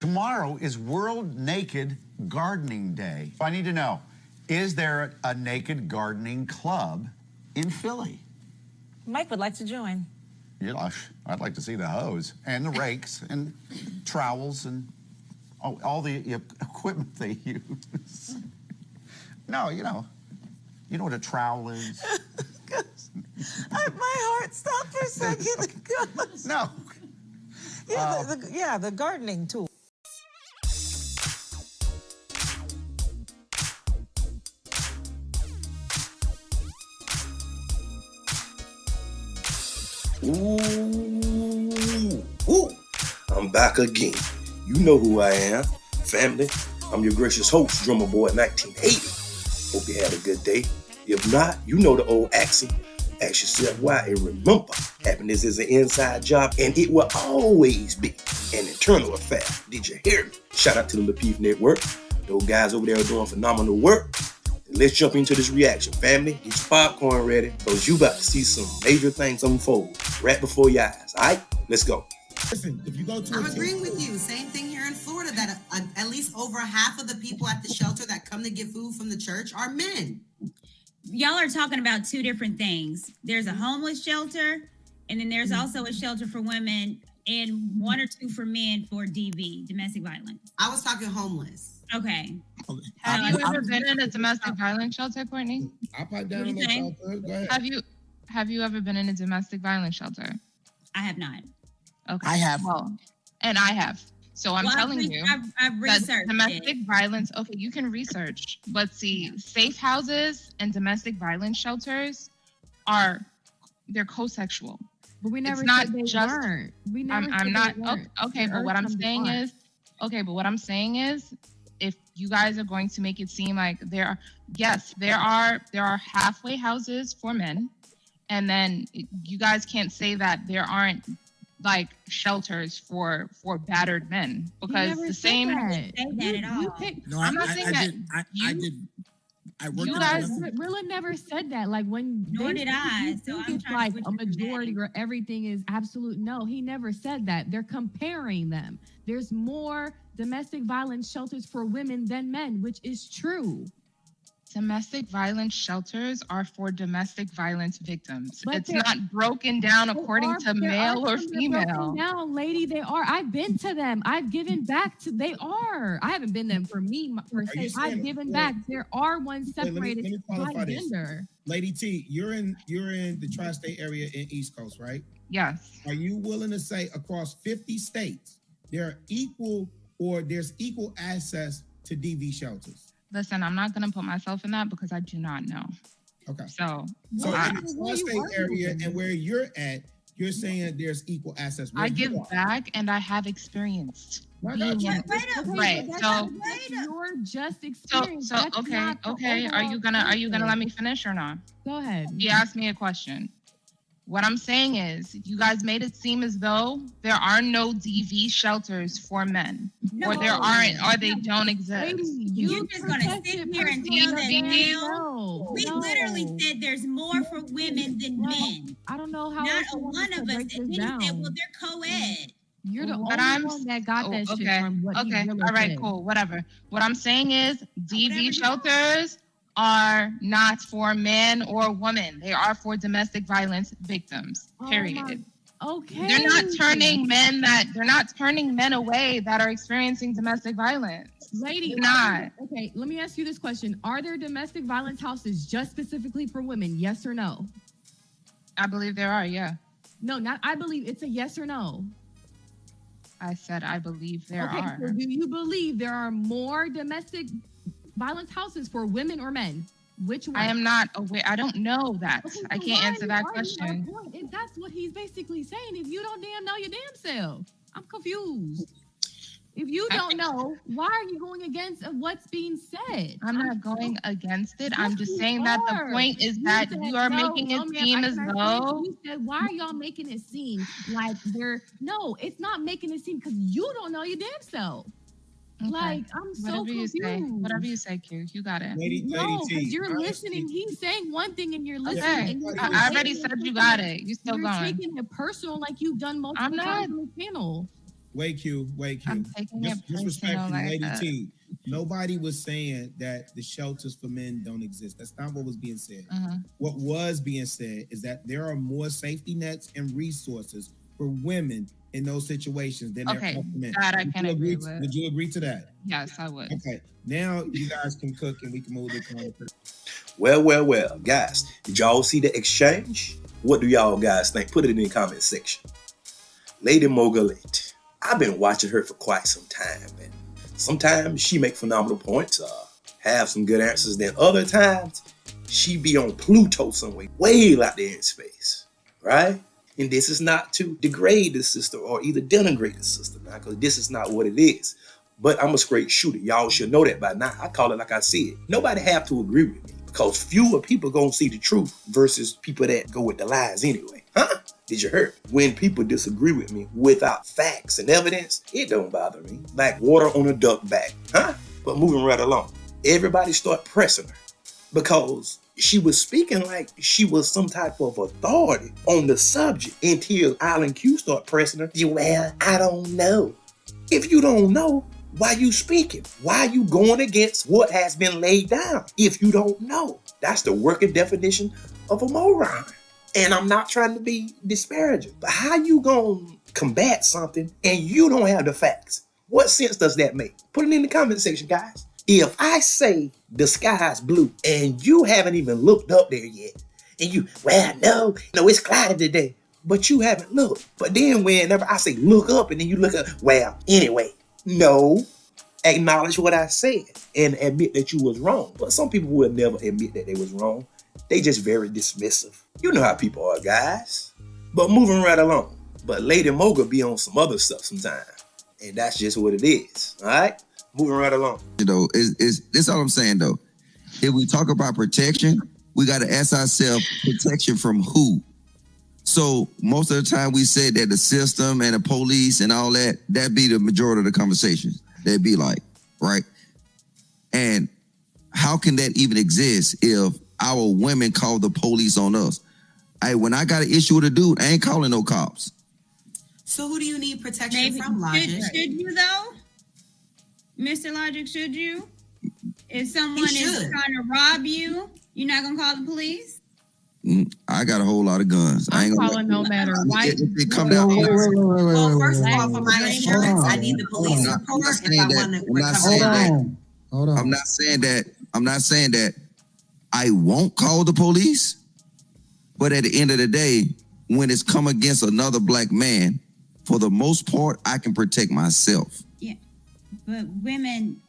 Tomorrow is World Naked Gardening Day. I need to know, is there a naked gardening club in Philly? Mike would like to join. Yeah, I'd like to see the hose and the rakes and trowels and all the equipment they use. No, you know what a trowel is. My heart stopped for a second. No. The gardening tool. Ooh, I'm back again. You know who I am, family. I'm your gracious host, Drummer Boy 1980. Hope you had a good day. If not, you know the old axiom. Ask yourself why, and remember, happiness is an inside job, and it will always be an internal affair. Did you hear me? Shout out to the Lapeef Network. Those guys over there are doing phenomenal work. Let's jump into this reaction, family. Get your popcorn ready, because you about to see some major things unfold right before your eyes. All right, let's go. Listen, if you go to I'm agreeing with you. Same thing here in Florida, that at least over half of the people at the shelter that come to get food from the church are men. Y'all are talking about two different things. There's a homeless shelter, and then there's also a shelter for women and one or two for men for DV, domestic violence. I was talking homeless. Okay. Have you ever been in a domestic violence shelter, Courtney? I'll pipe down on my shelter. Go ahead. Have you ever been in a domestic violence shelter? I have not. Okay. I have. Well, and I have. So I'm telling you, I've researched domestic violence. Okay, you can research, but see, safe houses and domestic violence shelters they're co-sexual. But we never it's not said they just, weren't. We never I'm said not they weren't. okay. But what I'm saying is, if you guys are going to make it seem like there are halfway houses for men, and then you guys can't say that there aren't like shelters for battered men, because the same. Say that at all. No, I'm not saying that. I did. I worked. You guys, Rilla never said that. Like when. Nor did I. So I'm it's trying like to a majority or everything is absolute. No, he never said that. They're comparing them. There's more domestic violence shelters for women than men, which is true. Domestic violence shelters are for domestic violence victims. But it's not broken down according to male or female. No, lady, they are. I've been to them. I've given back to. They are. I haven't been them for me per se. I've given back. There are ones separated let me qualify by this. gender. Lady T, you're in the tri-state area in East Coast, right? Yes. Are you willing to say across 50 states there's equal access to DV shelters? Listen, I'm not going to put myself in that because I do not know. Okay. So in the tri-state area and where you're at, you're saying there's equal access. I give back and I have experienced. Right. So you're just experienced. So okay. Are you gonna let me finish or not? Go ahead. You asked me a question. What I'm saying is, you guys made it seem as though there are no DV shelters for men, or there aren't, or they don't exist. You're just gonna sit here and tell that now? We literally said there's more for women than men. I don't know how. Not a one of us. And then he said, "Well, they're co-ed." You're the only one that got that shit from what he really all right, said. cool, whatever. What I'm saying is, DV shelters are not for men or women. They are for domestic violence victims. Period. Okay. They're not turning men away that are experiencing domestic violence. Lady, not. Okay, let me ask you this question. Are there domestic violence houses just specifically for women? Yes or no? I believe there are, yeah. No, not I believe. It's a yes or no. I said I believe there are. So do you believe there are more domestic violence houses for women or men? Which one? I am not aware. I don't know that. Okay, I can't answer that question. That's what he's basically saying. If you don't damn know your damn self, I'm confused. If you don't know, why are you going against what's being said? I'm not going against it. I'm just saying that the point is that you are making it seem as though. You said, why are y'all making it seem like they're. No, it's not making it seem because you don't know your damn self. Okay. Like, I'm so confused. Whatever you say, Q. You got it. No, because you're listening. He's saying one thing and you're listening. Okay. I already said you got it. You still you're going. You're taking it personal like you've done multiple times on the panel. Wait, Q. I'm taking it Just personal respectfully, like Lady that. T. Nobody was saying that the shelters for men don't exist. That's not what was being said. What was being said is that there are more safety nets and resources for women in those situations than there Okay, are for men. that I can agree with. Would you agree to that? Yes, I would. Okay. Now you guys can cook and we can move to conversation. Well, guys, did y'all see the exchange? What do y'all guys think? Put it in the comment section. Lady Mogulate, I've been watching her for quite some time, and sometimes she make phenomenal points, have some good answers. Then other times, she be on Pluto somewhere, way out there in space, right? And this is not to degrade the sister or either denigrate the sister, now, because this is not what it is. But I'm a straight shooter. Y'all should know that by now. I call it like I see it. Nobody have to agree with me, because fewer people gonna see the truth versus people that go with the lies anyway. Huh? Did you hear? When people disagree with me without facts and evidence, it don't bother me. Like water on a duck back. Huh? But moving right along. Everybody start pressing her because she was speaking like she was some type of authority on the subject until Island Q start pressing her. Well, I don't know. If you don't know, why you speaking? Why you going against what has been laid down? If you don't know, that's the working definition of a moron. And I'm not trying to be disparaging, but how you gonna combat something and you don't have the facts? What sense does that make? Put it in the comment section, guys. If I say the sky's blue and you haven't even looked up there yet, and you, well, no, it's cloudy today, but you haven't looked. But then whenever I say look up and then you look up, well, anyway, no, acknowledge what I said and admit that you was wrong. But some people will never admit that they was wrong. They just very dismissive. You know how people are, guys. But moving right along. But Lady Moga be on some other stuff sometimes. And that's just what it is. All right? Moving right along. You know, this all I'm saying, though. If we talk about protection, we got to ask ourselves, protection from who? So most of the time we say that the system and the police and all that, that be the majority of the conversations. They'd be like, right? And how can that even exist if our women call the police on us? When I got an issue with a dude, I ain't calling no cops. So who do you need protection Maybe from, Logic? should you though, Mr. Logic? Should you? If someone is trying to rob you, you're not gonna call the police? I got a whole lot of guns. I I'm ain't gonna calling no matter what. it come down. Well, first of all, for my insurance, I need the police I'm report not if saying I that. want to I'm not recover saying that. that. Hold on. I'm not saying that I won't call the police, but at the end of the day, when it's come against another black man, for the most part, I can protect myself. Yeah, but women,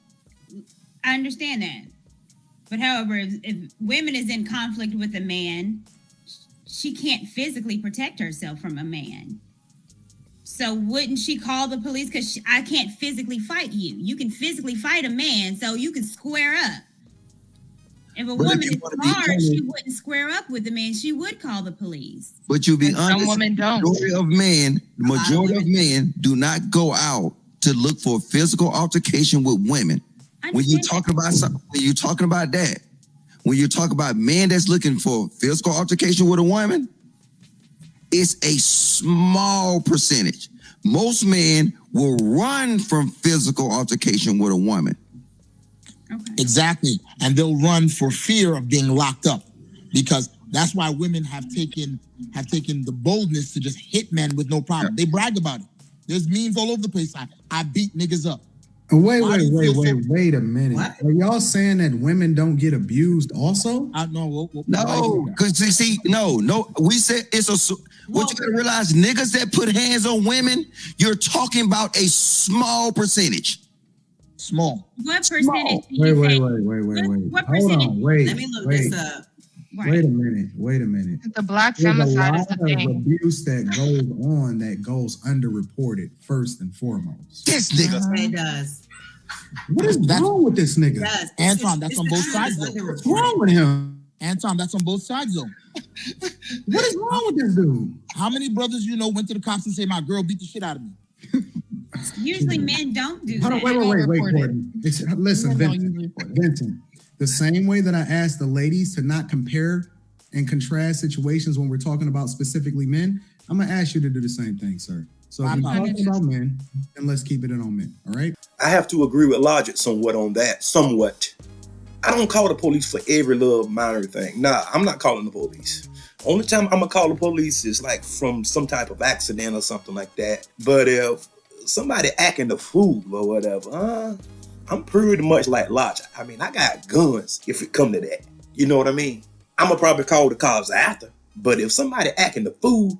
I understand that. But however, if women is in conflict with a man, she can't physically protect herself from a man. So wouldn't she call the police? Because I can't physically fight you. You can physically fight a man, so you can square up. If a woman is hard, she wouldn't square up with the man. She would call the police. But you be honest, Some women don't. the majority of men do not go out to look for physical altercation with women. When you talking about something, when you talking about that, when you talk about men that's looking for physical altercation with a woman, it's a small percentage. Most men will run from physical altercation with a woman. Okay. Exactly. And they'll run for fear of being locked up, because that's why women have taken the boldness to just hit men with no problem. They brag about it. There's memes all over the place. I beat niggas up. Wait a minute. What? Are y'all saying that women don't get abused also? No, because we said it's a. What you gotta realize, niggas that put hands on women, you're talking about a small percentage. Small. What percentage? Wait. What Hold percentage? on, wait. Let me look this up. Wait a minute. The black There's a femicide lot is the of thing. abuse that goes on that goes underreported first and foremost. This nigga. It does. What is wrong with this nigga? It does. Anton, that's on both sides though. What's wrong with him? Anton, that's on both sides though. What is wrong with this dude? How many brothers you know went to the cops and say my girl beat the shit out of me? Usually men don't do Hold that. on, wait, Gordon. Listen, Vincent. The same way that I asked the ladies to not compare and contrast situations when we're talking about specifically men, I'm gonna ask you to do the same thing, sir. So if we're talking about men, then let's keep it in on men. All right. I have to agree with Logic somewhat on that. Somewhat. I don't call the police for every little minor thing. Nah, I'm not calling the police. Only time I'm gonna call the police is like from some type of accident or something like that. But if somebody acting the fool or whatever, I'm pretty much like Logic. I mean, I got guns if it come to that. You know what I mean? I'm gonna probably call the cops after. But if somebody acting the fool,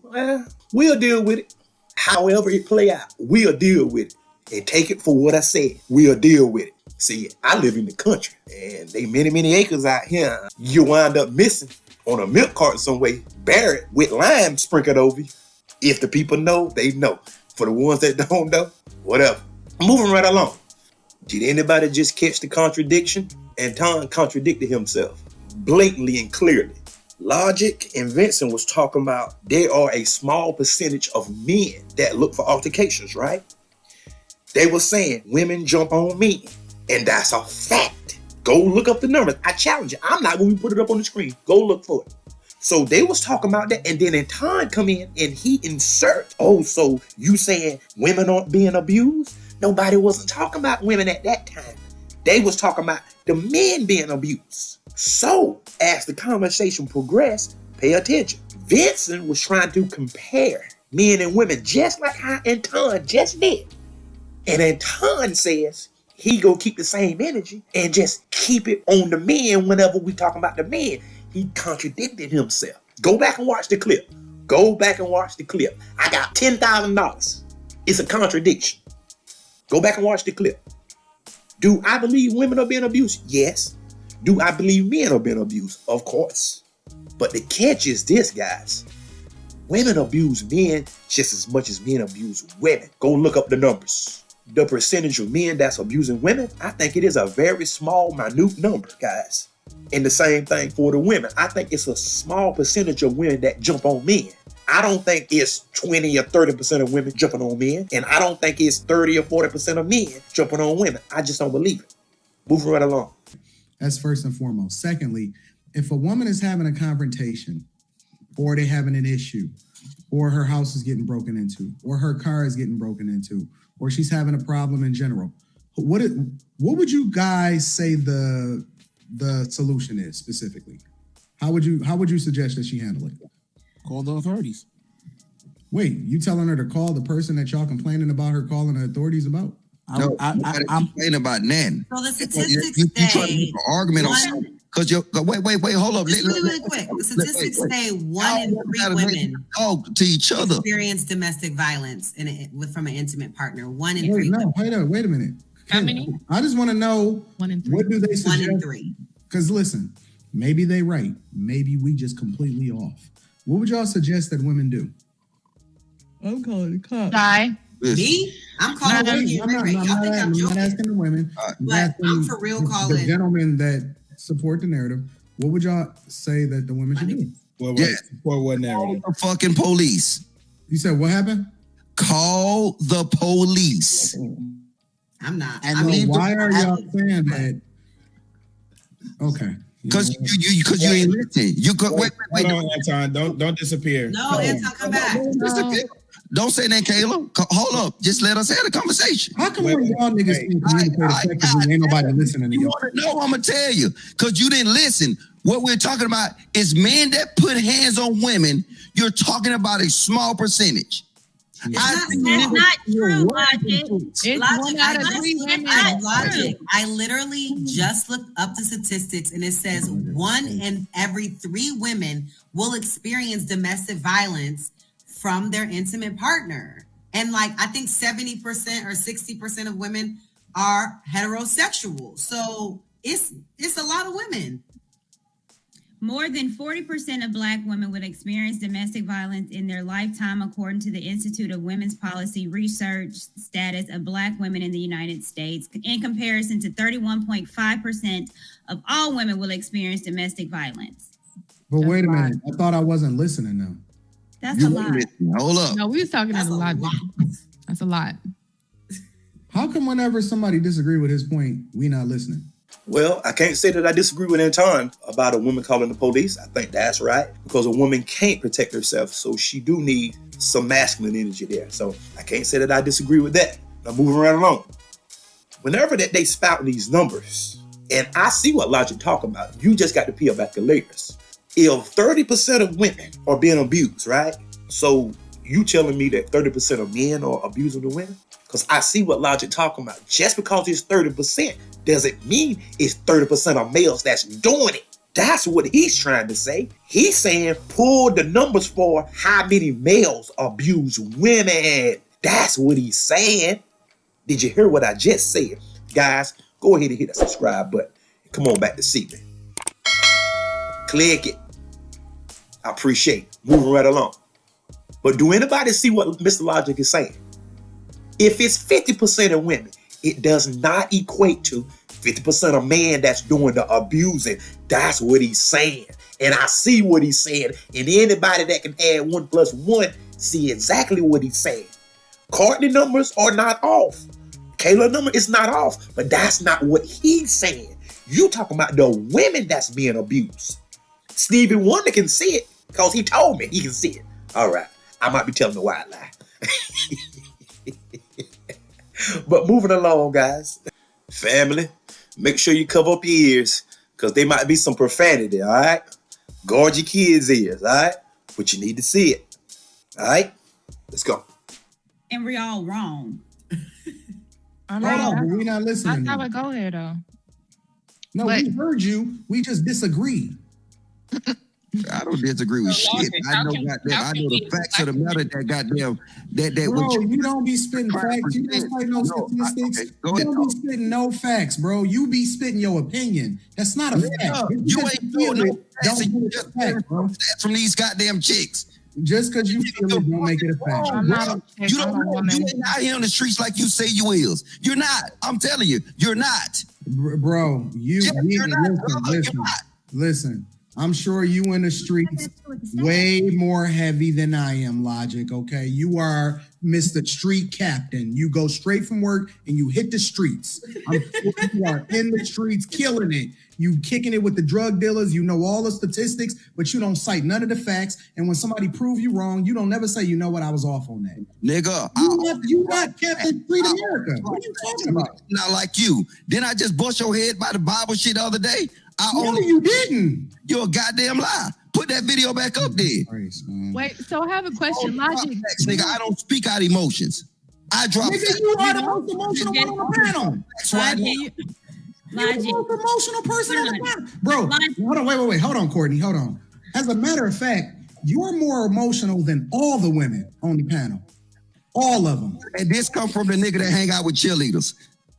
we'll deal with it. However it play out, we'll deal with it. And take it for what I said. We'll deal with it. See, I live in the country, and they many acres out here. You wind up missing on a milk cart some way, buried with lime sprinkled over you. If the people know, they know. For the ones that don't know, whatever. Moving right along. Did anybody just catch the contradiction? Anton contradicted himself blatantly and clearly. Logic and Vincent was talking about there are a small percentage of men that look for altercations, right? They were saying women jump on men. And that's a fact. Go look up the numbers. I challenge you. I'm not going to put it up on the screen. Go look for it. So they was talking about that. And then Anton come in and he insert. Oh, so you saying women aren't being abused? Nobody wasn't talking about women at that time. They was talking about the men being abused. So as the conversation progressed, pay attention. Vincent was trying to compare men and women just like how Anton just did. And Anton says he gonna keep the same energy and just keep it on the men whenever we talking about the men. He contradicted himself. Go back and watch the clip. Go back and watch the clip. I got $10,000. It's a contradiction. Go back and watch the clip. Do I believe women are being abused? Yes. Do I believe men are being abused? Of course. But the catch is this, guys. Women abuse men just as much as men abuse women. Go look up the numbers. The percentage of men that's abusing women, I think it is a very small, minute number, guys. And the same thing for the women. I think it's a small percentage of women that jump on men. I don't think it's 20 or 30% of women jumping on men. And I don't think it's 30 or 40% of men jumping on women. I just don't believe it. Moving right along. That's first and foremost. Secondly, if a woman is having a confrontation or they're having an issue or her house is getting broken into or her car is getting broken into or she's having a problem in general, what would you guys say the solution is specifically? How would you suggest that she handle it? Call the authorities. Wait, you telling her to call the person that y'all complaining about her calling the authorities about? No, I'm complaining about nan. So the statistics you try to make an argument on something. Because wait, hold up. Really quick. The statistics say 1 in 3 women talk to each other experience domestic violence from an intimate partner. 1 in 3. No, wait a minute. How many? I just want to know 1 in 3. What do they suggest? 1 in 3. Because listen, maybe they right. Maybe we just completely off. What would y'all suggest that women do? I'm calling the cops. Die. Me? I'm calling women. Y'all think I'm not joking? asking the women. But I'm for real calling the gentlemen that support the narrative. What would y'all say that the women should do? For what narrative? the fucking police. You said what happened? Call the police. I'm not. And I mean, why are y'all saying that? Okay. Because you ain't listening. You could wait. Hold on, Anton. Don't disappear. No, Anton, come back. Don't say that, Kayla. Hold up. Just let us have the conversation. How come when y'all niggas can communicate effectively, ain't nobody listening to you? y'all? Want to know? I'm gonna tell you, because you didn't listen. What we're talking about is men that put hands on women. You're talking about a small percentage. That's not true, Logic. It's 1 out of 3 women. Logic. I literally just looked up the statistics and it says 1 in every 3 women will experience domestic violence from their intimate partner. And like, I think 70% or 60% of women are heterosexual. So it's a lot of women. More than 40% of Black women would experience domestic violence in their lifetime, according to the Institute of Women's Policy Research Status of Black Women in the United States, in comparison to 31.5% of all women will experience domestic violence. But wait a minute. I thought I wasn't listening now. That's a lot. Hold up. No, we was talking about a lot. That's a lot. How come whenever somebody disagree with his point, we not listening? Well, I can't say that I disagree with Anton about a woman calling the police. I think that's right because a woman can't protect herself, so she do need some masculine energy there. So I can't say that I disagree with that. I'm moving right along. Whenever that they spout these numbers, and I see what Logic talking about, you just got to peel back the layers. If 30% of women are being abused, right? So you telling me that 30% of men are abusing the women? Because I see what Logic talking about. Just because it's 30% doesn't mean it's 30% of males that's doing it. That's what he's trying to say. He's saying pull the numbers for how many males abuse women. That's what he's saying. Did you hear what I just said? Guys, go ahead and hit that subscribe button. Come on back to see me. Click it. I appreciate it. Moving right along. But do anybody see what Mr. Logic is saying? If it's 50% of women, it does not equate to 50% of men that's doing the abusing. That's what he's saying. And I see what he's saying. And anybody that can add 1 + 1 see exactly what he's saying. Courtney numbers are not off. Kayla number is not off. But that's not what he's saying. You talking about the women that's being abused. Stevie Wonder can see it because he told me he can see it. All right. I might be telling a white lie. But moving along, guys. Family, make sure you cover up your ears because there might be some profanity, all right? Guard your kids' ears, all right? But you need to see it, all right? Let's go. And we're all wrong. I Hold on, but we're not listening. That's how it go here, though. No, But- we heard you. We just disagree. I don't disagree with shit. I know the facts of the matter that goddamn that Bro, what you don't be spitting facts. You don't cite no statistics. Okay, go You ahead. don't be spitting no facts, bro. You be spitting your opinion. That's not a fact. You ain't doing no facts, and you Don't just make it a fact, bro. stats from these goddamn chicks. Just because you feel it, don't make it a fact. I'm not a chick, You don't I'm a know. woman. You ain't out here on the streets like you say you is. You're not. I'm telling you, you're not. Bro, Yeah, you're not. You're not. Listen. I'm sure you in the streets way more heavy than I am, Logic, okay? You are Mr. Street Captain. You go straight from work and you hit the streets. I'm sure you are in the streets killing it. You kicking it with the drug dealers. You know all the statistics, but you don't cite none of the facts. And when somebody prove you wrong, you don't never say, you know what, I was off on that. Nigga, You not Captain Street America. What are you talking about? not like you. Didn't I just bust your head by the Bible shit the other day? No, you didn't. You're a goddamn lie. Put that video back up there. Christ, man. Wait, so I have a question. Logic. Nigga, I don't speak out emotions. I drop Nigga, facts. you are the most emotional one on the panel. That's right. Logic. You're the Logic. most emotional person on the Logic. panel. Bro, hold on, wait. Hold on, Courtney, hold on. As a matter of fact, you're more emotional than all the women on the panel. All of them. And this come from the nigga that hang out with cheerleaders.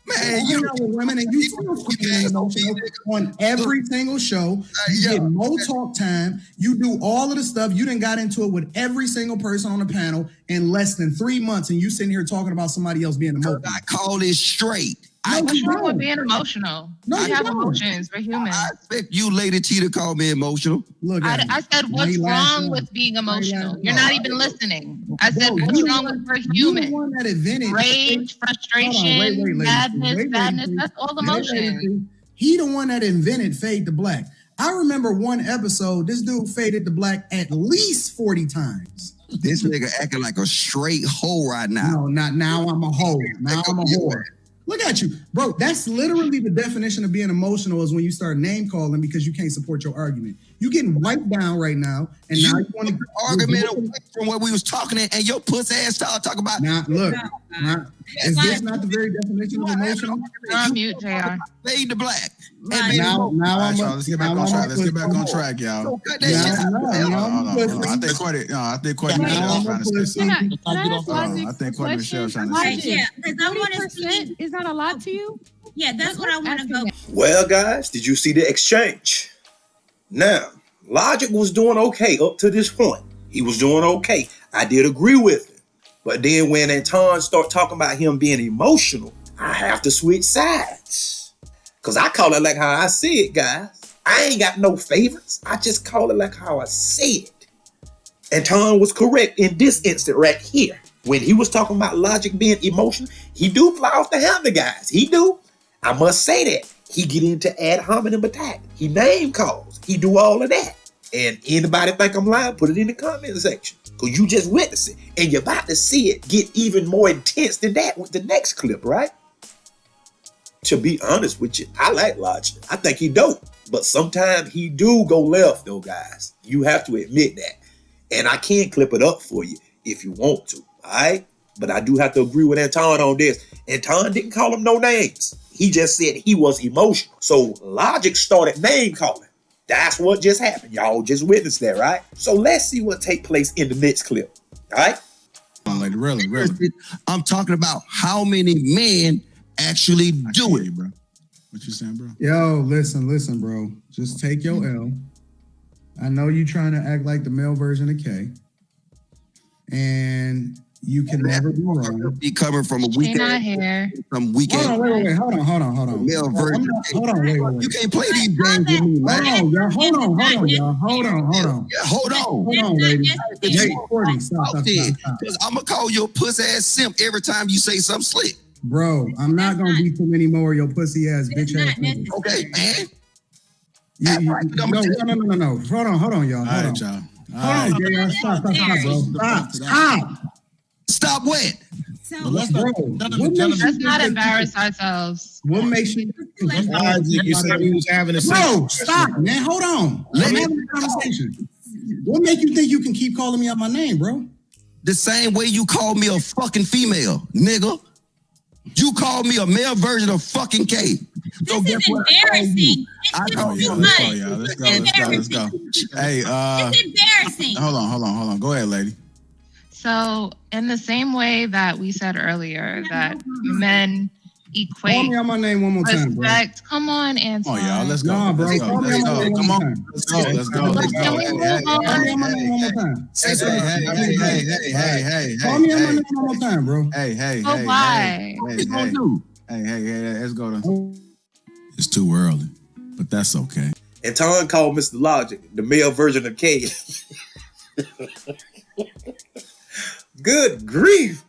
Man, You know with women and you still fucking emotional on every single show. You get no talk time. You do all of the stuff. You done got into it with every single person on the panel in less than 3 months, and you sitting here talking about somebody else being emotional. I call this straight. What's wrong with being emotional? No, we you have don't. emotions. We're human. I expect you, Lady T, to call me emotional. Look at I said, him. what's He laughed wrong at with him. being emotional? laughed You're at not him. even listening. I said, Bro, what's you wrong the with we're You the human? one that invented Rage, frustration, lady. madness, Wait, sadness, lady. that's all Wait, emotion. lady. He the one that invented Fade to Black. I remember one episode, this dude faded to black at least 40 times. This nigga acting like a straight hoe right now. No, not now I'm a hoe. Now I'm a whore. Look at you. Bro, that's literally the definition of being emotional is when you start name calling because you can't support your argument. You getting wiped down right now, and now you want to argument away from what we was talking in, and your pussy ass start talking about. Now, look, is this not the very definition of emotional? On mute, JR. Fade to black. Now All right, y'all, let's get back on track. Let's get back on track, y'all. Cut that shit out. Hold on. I think Courtney Michelle's trying to say Can something. I ask Logic I think a Courtney question? Michelle's trying to say Logic, something. Yeah, because I want to 40% see. is that a lot to you? Yeah, that's what I want to go. Well, guys, did you see the exchange? Now, Logic was doing okay up to this point. He was doing okay. I did agree with him. But then when Anton started talking about him being emotional, I have to switch sides. Because I call it like how I see it, guys. I ain't got no favorites. I just call it like how I see it. Anton was correct in this instant right here. When he was talking about Logic being emotional, he do fly off the handle, guys. He do. I must say that. He get into ad hominem attack. He name calls. He do all of that. And anybody think I'm lying, put it in the comment section. Because you just witnessed it. And you're about to see it get even more intense than that with the next clip, right? To be honest with you, I like Logic. I think he dope. But sometimes he do go left, though, guys. You have to admit that. And I can clip it up for you if you want to, all right? But I do have to agree with Anton on this. Anton didn't call him no names. He just said he was emotional. So Logic started name calling. That's what just happened. Y'all just witnessed that, right? So let's see what take place in the next clip, all right? Like, really. I'm talking about how many men actually do it, bro. What you saying, bro? Yo, listen, bro. Just take your L. I know you trying to act like the male version of K. And you can never be wrong. Be coming from a weekend. Some weekend. Hold on. Male version. Hold on, wait. You can't play these games with me, man. Hold on, y'all. Hold on. Yeah, hold on, lady. Hey, Courtney, stop. Because I'm going to call you a pussy-ass simp every time you say something slick. Bro, I'm not going to be too many more of your pussy-ass, bitch-ass niggas. Okay, man. No. Hold on, y'all. All right, y'all. Hold on, JR. Stop, bro. Stop. Stop what? So Let's not embarrass ourselves. What makes you? You said we was having a Bro, stop, man. Hold on. I'm having a conversation. What make you think you can keep calling me out my name, bro? The same way you call me a fucking female, nigga. You called me a male version of fucking K. So this is embarrassing. Let's go. Hey, it's embarrassing. Hold on. Go ahead, lady. So in the same way that we said earlier that men equate Call me out my name one more time, bro. respect. Come on, Anton. Oh, y'all, let's go. Nah, bro. Let's go. Call me out my name one more time. Let's go. Can we move on? Call me out my name one more time. Hey. Call me out my name one more time, bro. Hey. Oh, why? Hey, let's go. It's too early, but that's okay. Anton called Mr. Logic the male version of K. Good grief.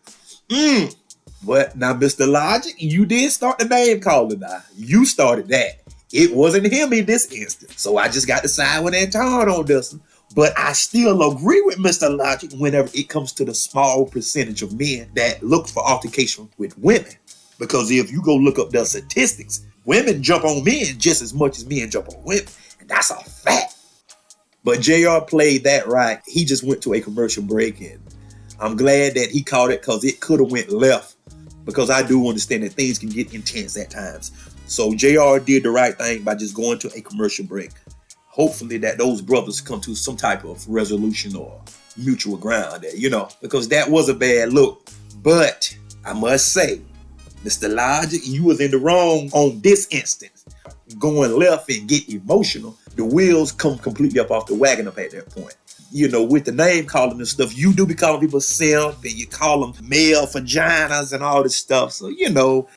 But now, Mr. Logic, you did start the name calling now. You started that. It wasn't him in this instance. So I just got to side with Anton on this one. But I still agree with Mr. Logic whenever it comes to the small percentage of men that look for altercation with women. Because if you go look up the statistics, women jump on men just as much as men jump on women. And that's a fact. But JR played that right. He just went to a commercial break, and I'm glad that he caught it because it could have went left. Because I do understand that things can get intense at times. So JR did the right thing by just going to a commercial break. Hopefully that those brothers come to some type of resolution or mutual ground there, because that was a bad look. But I must say, Mr. Logic, you was in the wrong on this instance. Going left and get emotional, the wheels come completely up off the wagon up at that point. With the name calling and stuff, you do be calling people simp and you call them male vaginas and all this stuff. So,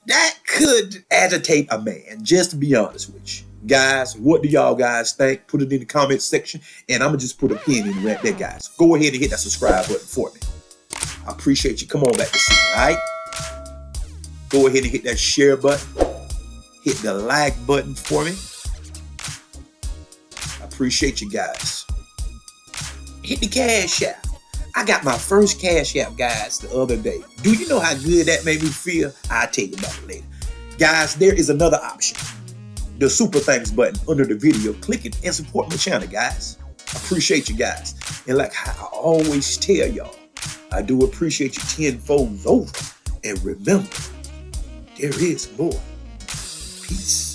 that could agitate a man, just to be honest with you. Guys, what do y'all guys think? Put it in the comment section, and I'm going to just put a pin in right there, guys. Go ahead and hit that subscribe button for me. I appreciate you. Come on back to see me, all right? Go ahead and hit that share button. Hit the like button for me. I appreciate you guys. Hit the Cash App. I got my first Cash App, guys, the other day. Do you know how good that made me feel? I'll tell you about it later. Guys, there is another option. The super thanks button under the video. Click it and support my channel, guys. I appreciate you guys. And like I always tell y'all, I do appreciate you tenfold over. And remember, there is more. Peace.